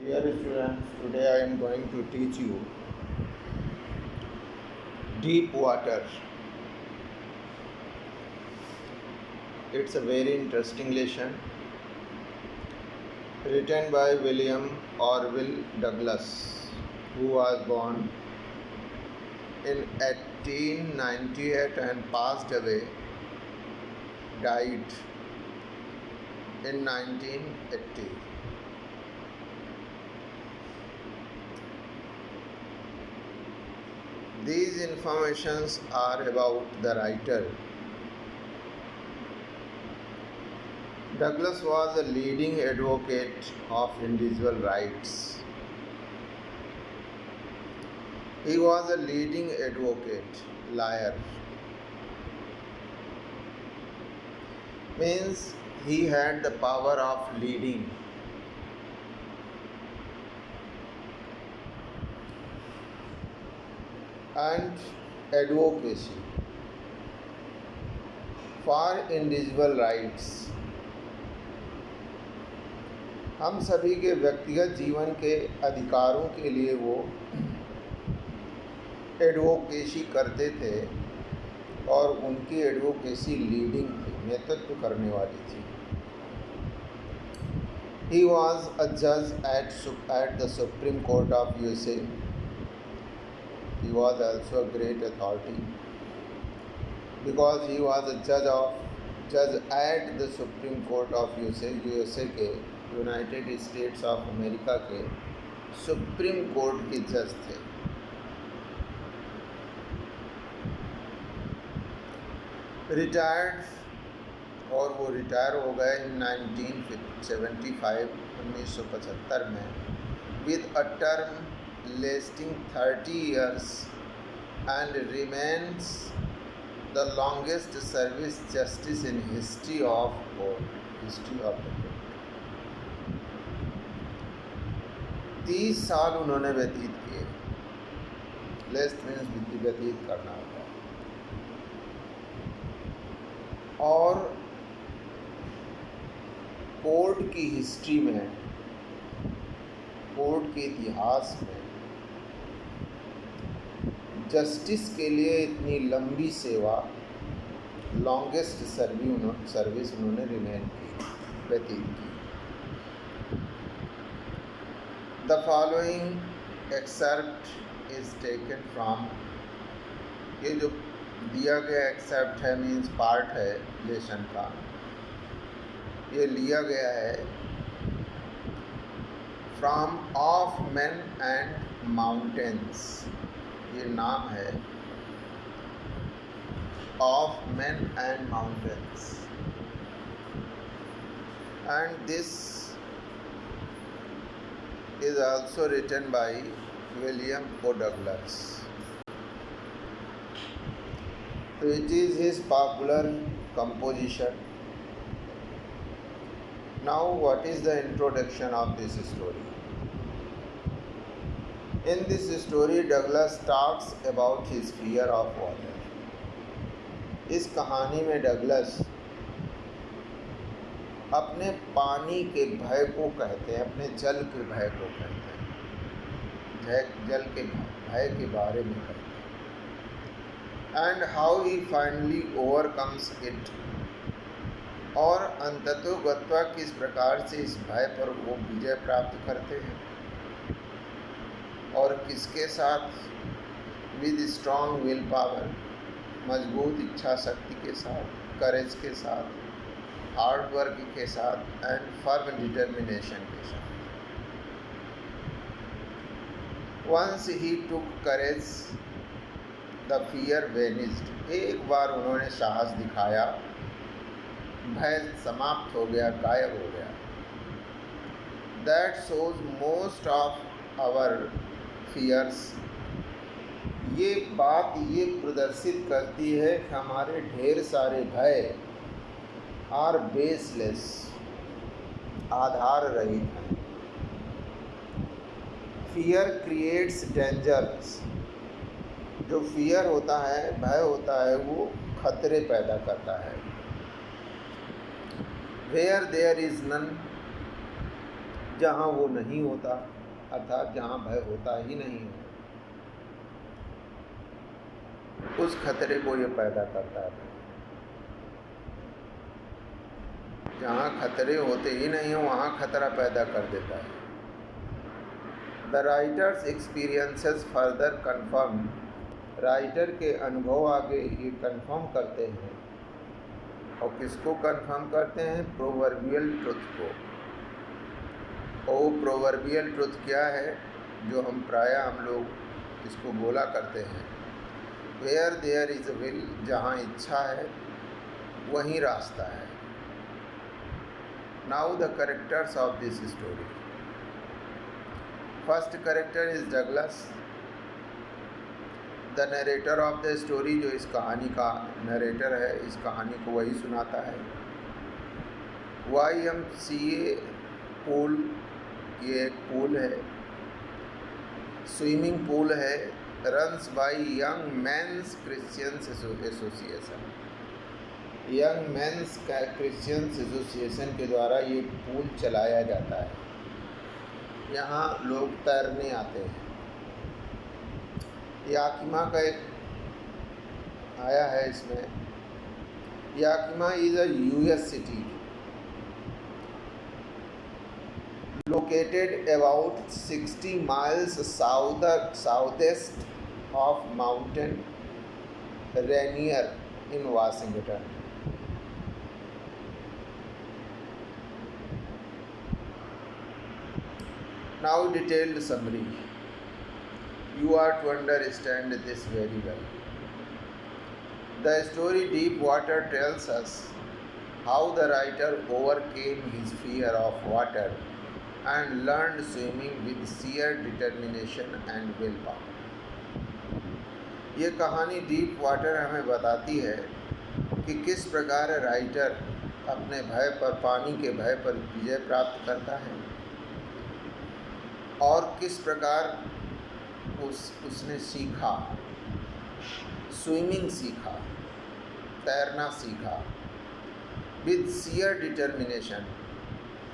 Dear students, today I am going to teach you deep water. It's a very interesting lesson written by William Orville Douglas, who was born in 1898 and passed away, died in 1980. These informations are about the writer. Douglas was a leading advocate of individual rights. He was a leading advocate, lawyer. Means he had the power of leading. And advocacy for individual rights. हम सभी के व्यक्तिगत जीवन के अधिकारों के लिए वो एडवोकेसी करते थे और उनकी एडवोकेसी लीडिंग थी, नेतृत्व करने वाली थी. He was a judge at the Supreme Court of USA. He was also a great authority because he was a judge at the Supreme Court of USA के यूनाइटेड स्टेट्स ऑफ अमेरिका के supreme court के जज थे. Retired और वो retire हो गए इन 1975 में with a term lasting 30 years and remains the longest service justice in history of the court. 30 साल उन्होंने व्यतीत किए. लेस्ट मीन्स व्यतीत करना होता है. और कोर्ट की हिस्ट्री में, कोर्ट के इतिहास में जस्टिस के लिए इतनी लंबी सेवा, लॉन्गेस्ट सर्विस उन्होंने रिमेन की, व्यतीत की. The following except is taken from, ये जो दिया गया एक्सेप्ट है मीन्स पार्ट है लेसन का, ये लिया गया है from of man and mountains. ये नाम है of man and mountains and this is also written by William O. Douglas. So it is his popular composition. Now what is the introduction of this story? In this story Douglas talks about his fear of water. इस कहानी में Douglas अपने पानी के भय को कहते हैं, अपने जल के भय को कहते हैं, जल के भय के बारे में कहते हैं. And how he finally overcomes it, और अंततोगत्वा किस प्रकार से इस भय पर वो विजय प्राप्त करते हैं, और किसके साथ, विद स्ट्रॉन्ग विल पावर, मजबूत इच्छा शक्ति के साथ, करेज के साथ, हार्ड वर्क के साथ एंड फर्म डिटर्मिनेशन के साथ. Once he took courage the fear vanished, एक बार उन्होंने साहस दिखाया, भय समाप्त हो गया, गायब हो गया. That shows most of our fears, ये बात ये प्रदर्शित करती है कि हमारे ढेर सारे भय आर बेसलेस, आधार रहित हैं. फियर क्रिएट्स डेंजर्स, जो फियर होता है, भय होता है, वो खतरे पैदा करता है. वेयर देयर इज नन, जहाँ वो नहीं होता, अर्थात जहाँ भय होता ही नहीं है, उस खतरे को ये पैदा करता है। जहाँ खतरे होते ही नहीं हैं वहाँ खतरा पैदा कर देता है। The writers experiences further confirm, writer के अनुभव आगे ये कन्फर्म करते हैं। और किसको कन्फर्म करते हैं? प्रोवर्बियल ट्रुथ को। और प्रोवर्बियल ट्रुथ क्या है? जो हम प्रायः हम लोग इसको बोला करते हैं, where there is a will, जहाँ इच्छा है वहीं रास्ता है। Now the characters of this story. First character is Douglas, the narrator of the story. जो इस कहानी का नरेटर है, इस कहानी को वही सुनाता है। YMCA पूल, ये एक पूल है, स्विमिंग पूल है। Runs by young men's Christians association, young men's Christians association के द्वारा ये पूल चलाया जाता है। यहाँ लोग तैरने आते हैं। याकिमा का एक आया है इसमें। Yakima is a US city located about 60 miles southeast of Mountain Rainier in Washington. Now detailed summary. You are to understand this very well. The story Deep Water tells us how the writer overcame his fear of water and learned swimming with sheer determination and willpower. ये कहानी deep water हमें बताती है कि किस प्रकार writer अपने भय पर, पानी के भय पर विजय प्राप्त करता है और किस प्रकार उसने सीखा, स्विमिंग सीखा, तैरना सीखा, with sheer determination.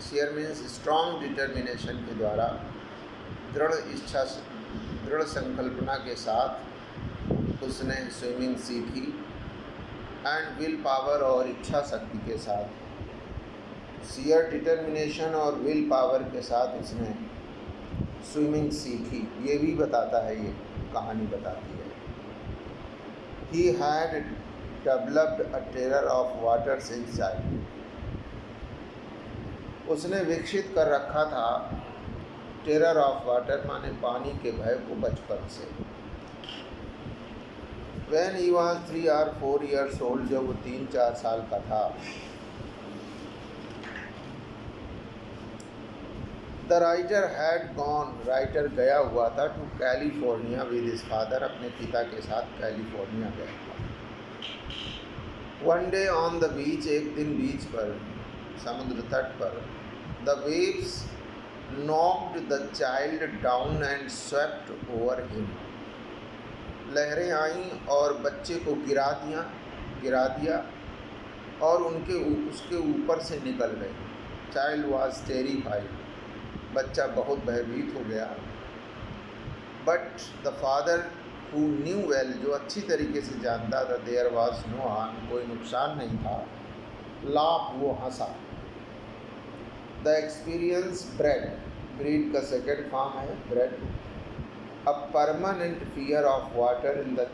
Share means strong determination के द्वारा, दृढ़ इच्छा, दृढ़ संकल्पना के साथ उसने स्विमिंग सीखी। एंड विल पावर, और इच्छा शक्ति के साथ, शेयर डिटर्मिनेशन और विल पावर के साथ उसने स्विमिंग सीखी। ये भी बताता है, ये कहानी बताती है। He had developed a terror of water since childhood, उसने विकसित कर रखा था टेरर ऑफ वाटर, माने पानी के भय को बचपन से। When he was 3 or 4 years old, जब वो 3-4 साल का था, the writer had gone, writer गया हुआ था, to California with his father, अपने पिता के साथ कैलिफोर्निया गया था। One day on the beach, एक दिन बीच पर, समुद्र तट पर, the waves knocked the child down and swept over him, लहरें आईं और बच्चे को गिरा दिया और उसके ऊपर से निकल गई। चाइल्ड वाज टेरिफाइड, बच्चा बहुत भयभीत हो गया। But the father who knew well, जो अच्छी तरीके से जानता था, देयर वाज नो हार्म, कोई नुकसान नहीं था, लाफ, वो हंसा। द एक्सपीरियंस ब्रेड, ब्रीड का सेकेंड फॉर्म है bred, a permanent fear of water in the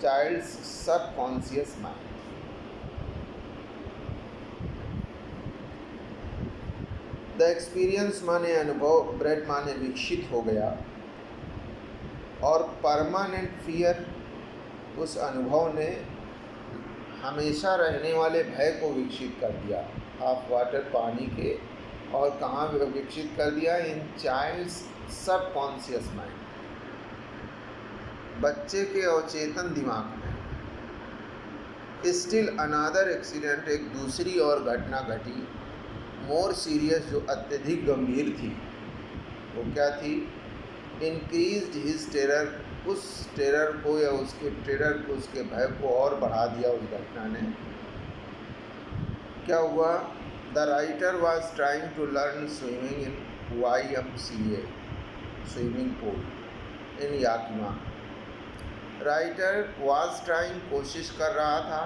child's subconscious mind. The experience माने अनुभव, ब्रेड माने विकसित हो गया, और परमानेंट फियर, उस अनुभव ने हमेशा रहने वाले भय को विकसित कर दिया। ऑफ वाटर, पानी के, और कहाँ विकसित कर दिया? इन चाइल्ड्स सबकॉन्शियस माइंड, बच्चे के अवचेतन दिमाग में। स्टिल अनादर एक्सीडेंट, एक दूसरी और घटना घटी, मोर सीरियस, जो अत्यधिक गंभीर थी। वो क्या थी? इंक्रीज्ड हिज टेरर, उस टेरर को या उसके टेरर को, उसके भय को और बढ़ा दिया उस घटना ने। क्या हुआ? The writer was trying to learn swimming in YMCA swimming pool in Yakima. Writer was trying कोशिश कर रहा था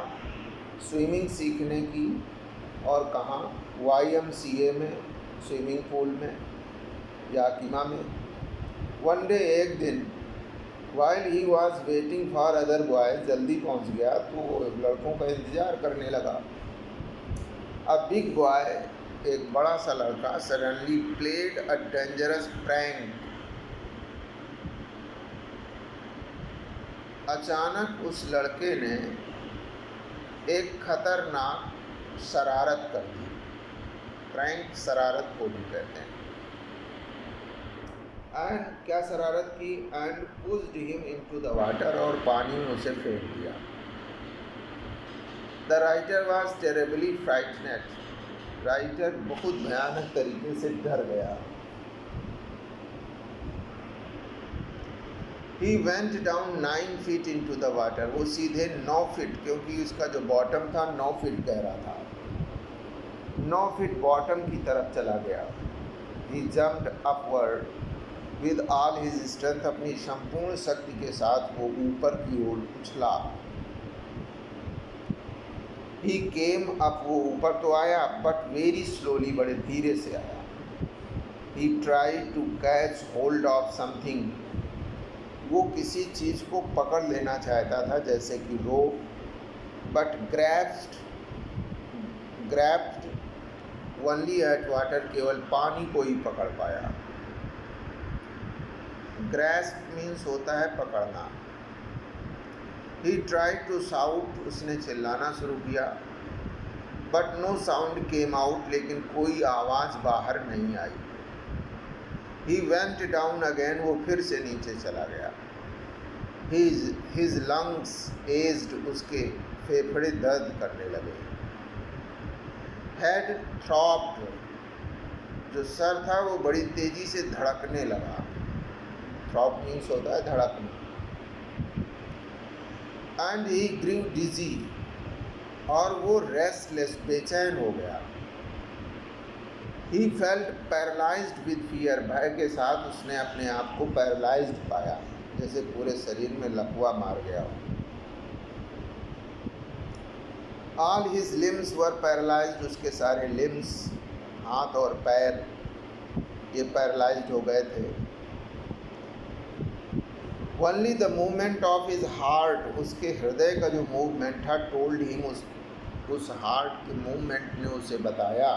स्विमिंग सीखने की, और कहाँ? YMCA में, स्विमिंग पूल में, याकिमा में. वन डे, एक दिन, while he was waiting for other boys, जल्दी पहुंच गया तो वो लड़कों का इंतज़ार करने लगा. A big boy, एक बड़ा सा लड़का, suddenly played a dangerous prank. अचानक उस लड़के ने एक खतरनाक शरारत कर दी. प्रैंक शरारत को भी कहते हैं. एंड क्या शरारत की? And pushed him into the water, और पानी में उसे फेंक दिया. The writer was terribly frightened. Writer बहुत भयानक तरीके से डर गया. He went down 9 feet into the water. वो सीधे 9 फीट, क्योंकि उसका जो बॉटम था 9 फीट गहरा था, 9 फीट बॉटम की तरफ चला गया. He jumped upward with all his strength. अपनी संपूर्ण शक्ति के साथ वो ऊपर की ओर उछला. ही केम अप. वो ऊपर तो आया, बट वेरी स्लोली, बड़े धीरे से आया. He tried to catch hold of something. वो किसी चीज़ को पकड़ लेना चाहता था, जैसे कि rope, but grabbed only at water. केवल पानी को ही पकड़ पाया. ग्रैस्प मीन्स होता है पकड़ना. He tried to shout. उसने चिल्लाना शुरू किया, but no sound came out. लेकिन कोई आवाज़ बाहर नहीं आई. He went down again. वो फिर से नीचे चला गया. His lungs ached. उसके फेफड़े दर्द करने लगे. Head throbbed. जो सर था वो बड़ी तेज़ी से धड़कने लगा. थ्रॉप मीन्स होता है धड़कना. एंड ही ग्रू डिजी. और वो रेस्टलेस, बेचैन हो गया. He felt paralysed with fear. भय के साथ उसने अपने आप को पैरालाइज्ड पाया, जैसे पूरे शरीर में लकवा मार गया हो. ऑल हिज लिम्स वर पैरालाइज्ड. उसके सारे लिम्स, हाथ और पैर, ये पैरालाइज्ड हो गए थे. Only the movement of his heart. उसके हृदय का जो मूवमेंट था, टोल्ड हिम. उस हार्ट के मूवमेंट ने उसे बताया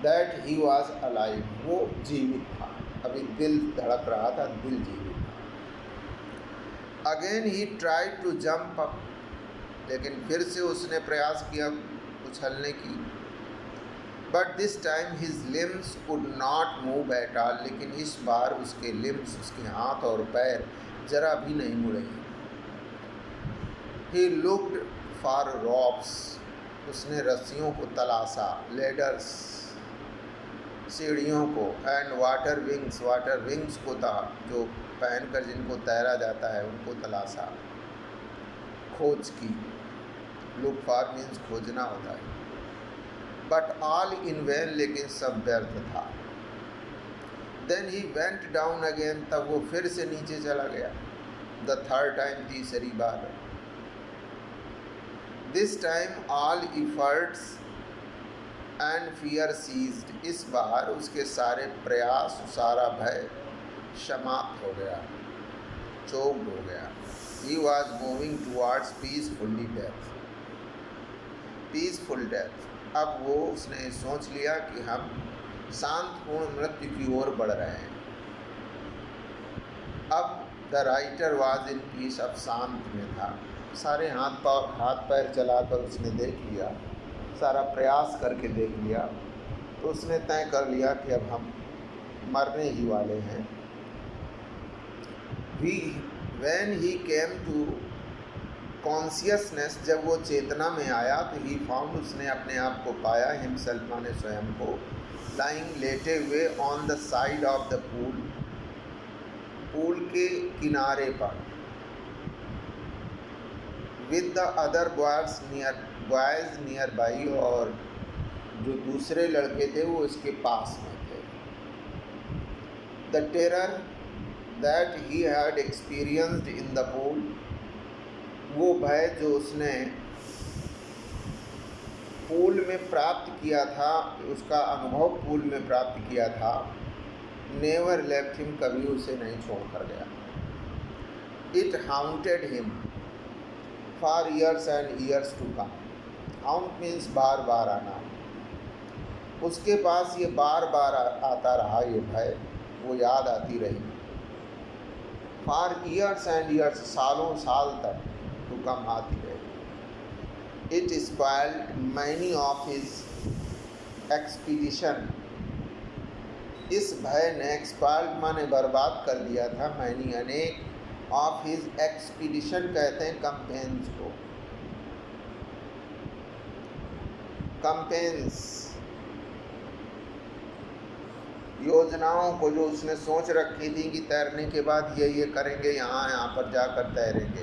दैट ही वॉज अलाइव. वो जीवित था. अभी दिल धड़क रहा था, दिल जीवित था. Again he tried to jump up. लेकिन फिर से उसने प्रयास किया उछलने की. But this time his limbs could not move at all. लेकिन इस बार उसके लिम्स, उसके हाथ और पैर जरा भी नहीं मुड़े. He looked for ropes. उसने रस्सियों को तलाशा, लेडर्स, सीढ़ियों को. And water wings. Water wings को था, जो पहनकर जिनको तैरा जाता है, उनको तलाशा, खोज की. लुक फॉर मीन्स खोजना होता है. But all in vain. लेकिन सब व्यर्थ था. Then he went down again. तब वो फिर से नीचे चला गया. The third time. तीसरी बार. This time all efforts and fear ceased. इस बार उसके सारे प्रयास, सारा भय समाप्त हो गया, चोक्ड हो गया. He was moving towards peacefully death. Peaceful death. अब वो उसने सोच लिया कि हम शांतपूर्ण मृत्यु की ओर बढ़ रहे हैं. अब the writer was in peace. अब शांत में था. सारे हाथ पैर चलाकर उसने देख लिया, सारा प्रयास करके देख लिया. तो उसने तय कर लिया कि अब हम मरने ही वाले हैं. When he came to consciousness. जब वो चेतना में आया तो ही फाउंड. उसने अपने आप को पाया. हिमसेल्फ माने स्वयं को. लाइंग लेटे हुए on the side of the pool. Pool के किनारे पर. With the other boys near by. और जो दूसरे लड़के थे वो इसके पास में थे। The terror that he had experienced in the pool, वो भय जो उसने पूल में प्राप्त किया था, उसका अनुभव पूल में प्राप्त किया था, नेवर लेफ्ट हिम, कभी उसे नहीं छोड़कर गया। It haunted him for years and years to come. Haunt means बार बार आना। उसके पास ये बार बार आता रहा, ये भय, वो याद आती रही। फॉर ईयर्स एंड ईयर्स, सालों साल तक टू कम आती रही। It spoiled many of his expedition, इस भय ने, एक्सपायर्ड माने बर्बाद कर दिया था, मैनी अनेक, ऑफ हिज एक्सपीडिशन कहते हैं कंपेन्स को। कंपेन्स योजनाओं को जो उसने सोच रखी थी कि तैरने के बाद ये करेंगे, यहाँ पर जाकर तैरेंगे।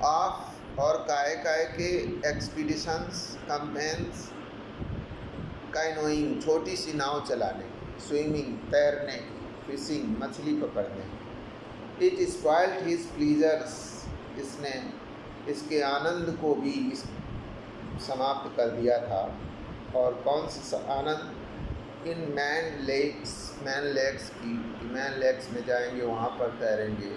ऑफ और काय के एक्सपीडिशंस, कंपेन्स, कैनोइंग छोटी सी नाव चलाने, स्विमिंग तैरने, फिशिंग मछली पकड़ने। इट स्पॉइल्ड हिज प्लीजर्स, इसने इसके आनंद को भी समाप्त कर दिया था। और कौन सा आनंद? इन मैन लेक्स की, मैन लेक्स में जाएंगे, वहाँ पर तैरेंगे।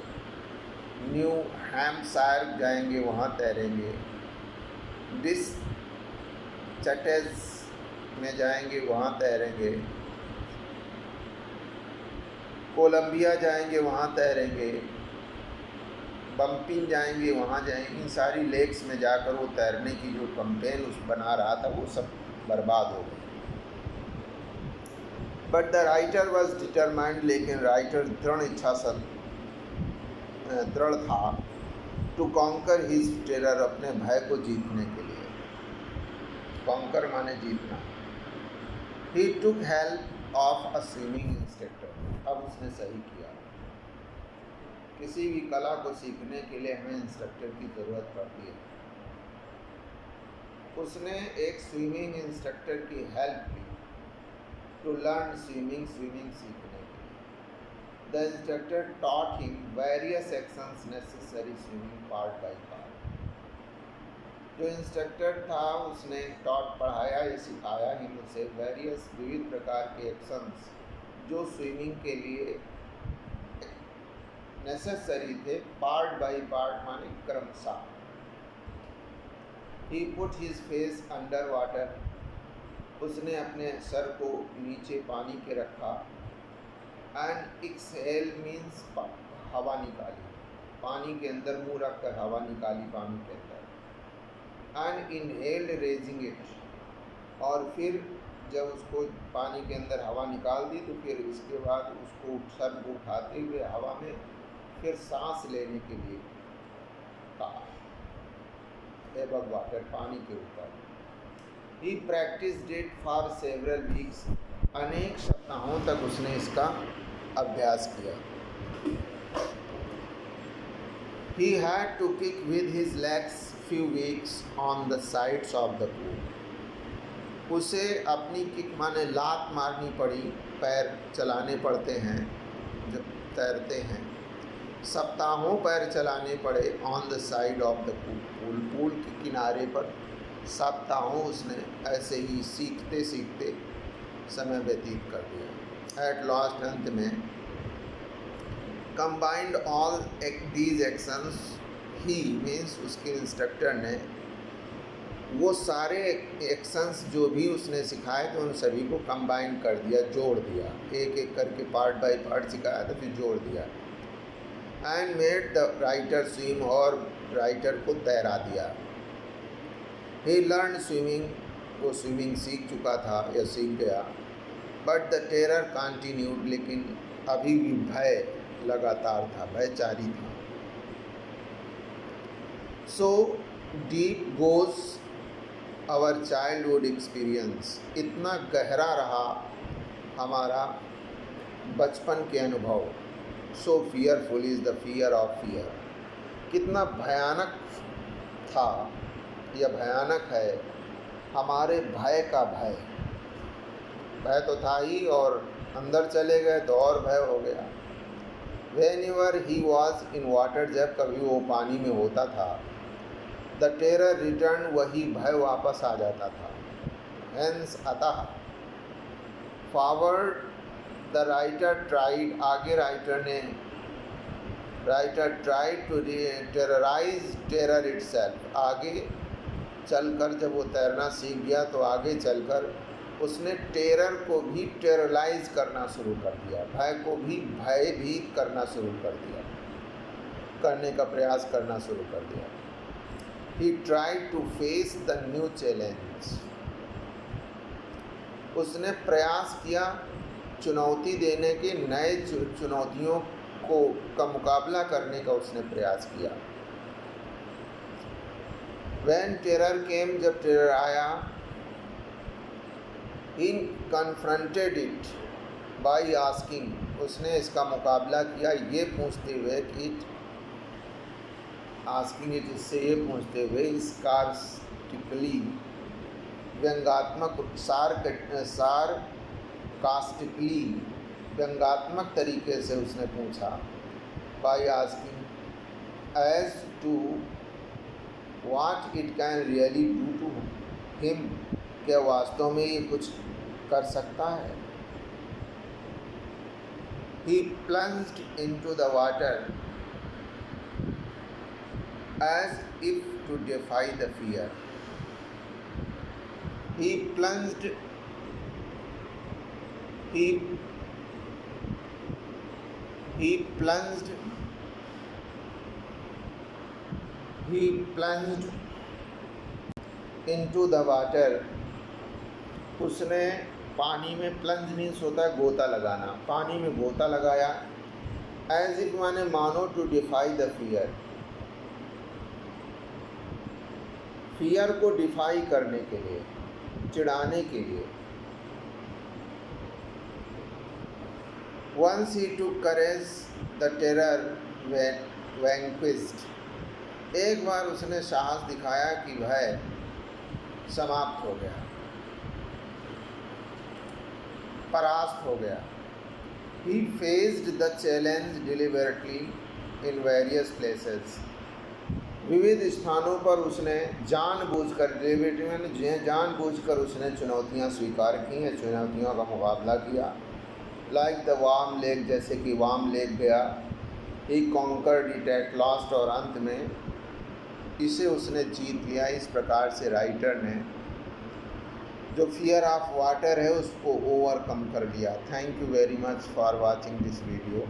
न्यू हैम्पशायर जाएंगे, वहाँ तैरेंगे। डिस्चटेज में जाएंगे, वहाँ तैरेंगे। कोलंबिया जाएंगे, वहाँ तैरेंगे। बम्पिंग जाएंगे, वहाँ जाएंगे। इन सारी लेक्स में जाकर वो तैरने की जो कंपेन उस बना रहा था, वो सब बर्बाद हो गई। But the writer was determined, लेकिन राइटर दृढ़ था, टू कॉन्कर हिज टेरर, अपने भय को जीतने के लिए। कॉन्कर माने जीतना। He took help of a swimming instructor, अब उसने सही किया। किसी भी कला को सीखने के लिए हमें इंस्ट्रक्टर की ज़रूरत पड़ती है। उसने एक स्विमिंग इंस्ट्रक्टर की हेल्प ली, टू लर्न स्विमिंग सीखने के लिए। The instructor taught him various actions necessary swimming part by part. जो इंस्ट्रक्टर था उसने पढ़ाया या सिखाया ही मुझसे वेरियस विविध प्रकार के एक्शंस जो स्विमिंग के लिए नेसेसरी थे, पार्ट बाय पार्ट माने क्रमशः। He put his face under water, उसने अपने सर को नीचे पानी के रखा। And exhale means हवा निकाली, पानी के अंदर मुंह रखकर हवा निकाली पानी के अंदर। And inhaled raising it, और फिर जब उसको पानी के अंदर हवा निकाल दी तो फिर इसके बाद उसको सर को उठाते हुए हवा में फिर सांस लेने के लिए कहा, एबव वाटर, पानी के ऊपर। He practised it for several weeks, अनेक सप्ताहों तक उसने इसका अभ्यास किया। He had to kick with his legs few weeks on the sides of the pool, उसे अपनी किक माने लात मारनी पड़ी, पैर चलाने पड़ते हैं जब तैरते हैं। सप्ताहों पैर चलाने पड़े on the side of the pool, pool के किनारे पर सप्ताहों उसने ऐसे ही सीखते सीखते समय व्यतीत कर दिया। एट लास्ट, अंत में, combined all these actions, he means उसके इंस्ट्रक्टर ने वो सारे एक्शंस जो भी उसने सिखाए थे उन सभी को कंबाइन कर दिया, जोड़ दिया, एक एक करके पार्ट बाय पार्ट सिखाया था, फिर जोड़ दिया। And made the writer swim, और राइटर को तैरा दिया। ही लर्न स्विमिंग, वो स्विमिंग सीख चुका था या सीख गया। बट द टेरर कंटिन्यूड, लेकिन अभी भी भय लगातार था, भय जारी था। So deep goes our childhood experience, इतना गहरा रहा हमारा बचपन के अनुभव। So fearful is the fear of fear, कितना भयानक था यह भयानक है, हमारे भय का भय। भय तो था ही और अंदर चले गए तो और भय हो गया। Whenever he was in water, जब कभी वो पानी में होता था, the terror returned, वही भय वापस आ जाता था। Hence अतः forward the writer tried, आगे writer tried to terrorize terror itself, आगे चलकर जब वो तैरना सीख गया तो आगे चलकर उसने टेरर को भी टेरराइज करना शुरू कर दिया, भय को भी भयभीत करना शुरू कर दिया, करने का प्रयास करना शुरू कर दिया। He tried to face the new challenge, उसने प्रयास किया चुनौती देने के, नए चुनौतियों का मुकाबला करने का उसने प्रयास किया। When terror came, जब टेरर आया, he confronted it by asking, उसने इसका मुकाबला किया ये पूछते हुए कि आस्किंग इट, इससे ये पूछते हुए, sarcastically, व्यंगात्मक, sarcastically, व्यंगात्मक तरीके से उसने पूछा, by asking as to what it can really do to him, क्या वास्तव में ये कुछ कर सकता है। He plunged into the water as if to defy the fear. He plunged into the water, उसने पानी में प्लंज मीन्स होता है गोता लगाना, पानी में गोता लगाया। एज इफ माने मानो, to defy the fear, fear को डिफाई करने के लिए, चिढ़ाने के लिए। Once he to courage the terror vanquished, एक बार उसने साहस दिखाया कि भय समाप्त हो गया, परास्त हो गया। He faced the challenge deliberately in various places, विविध स्थानों पर उसने जानबूझकर, जानबूझकर उसने चुनौतियां स्वीकार की हैं, चुनौतियों का मुकाबला किया। लाइक द वार्म लेक, जैसे कि वार्म लेक गया। He conquered it at last, और अंत में इसे उसने जीत लिया। इस प्रकार से राइटर ने जो फियर ऑफ वाटर है उसको ओवरकम कर लिया। Thank you very much for watching this video.